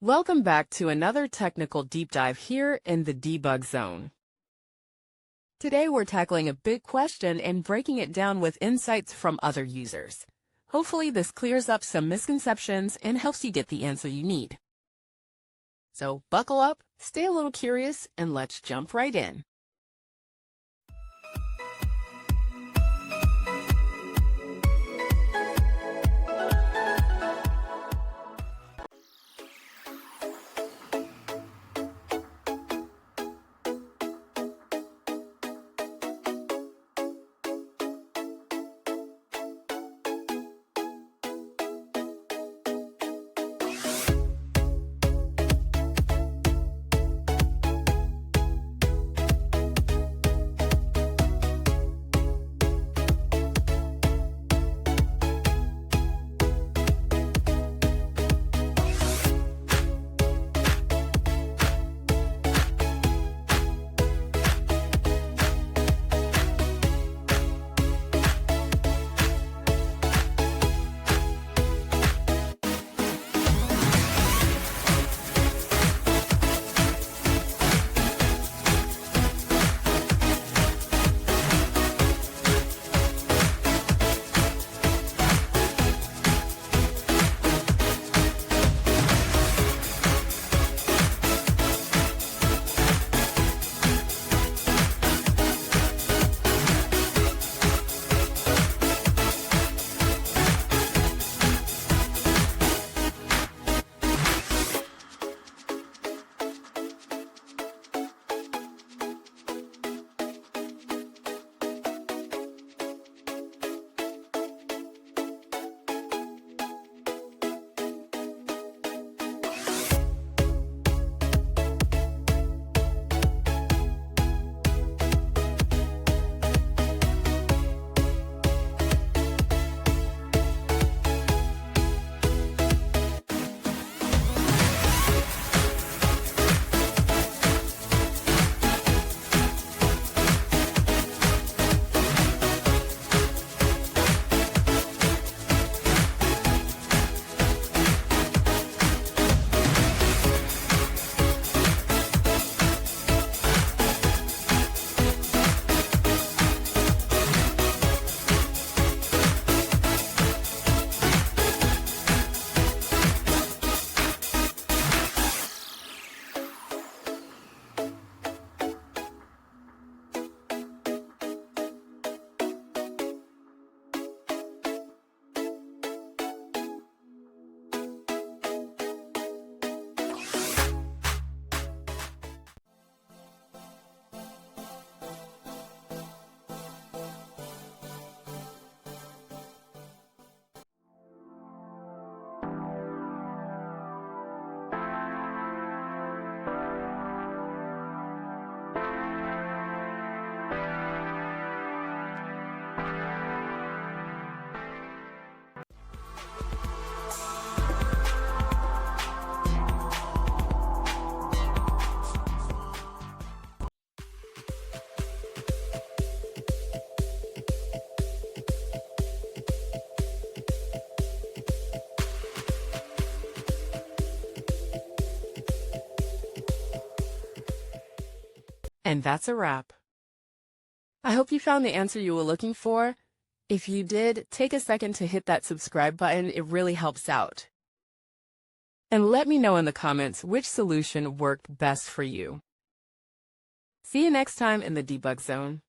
Welcome back to another technical deep dive here in the debug zone. Today we're tackling a big question and breaking it down with insights from other users. Hopefully this clears up some misconceptions and helps you get the answer you need. So buckle up, stay a little curious, and let's jump right in. And that's a wrap. I hope you found the answer you were looking for. If you did, take a second to hit that subscribe button. It really helps out. And let me know in the comments which solution worked best for you. See you next time in the debug zone.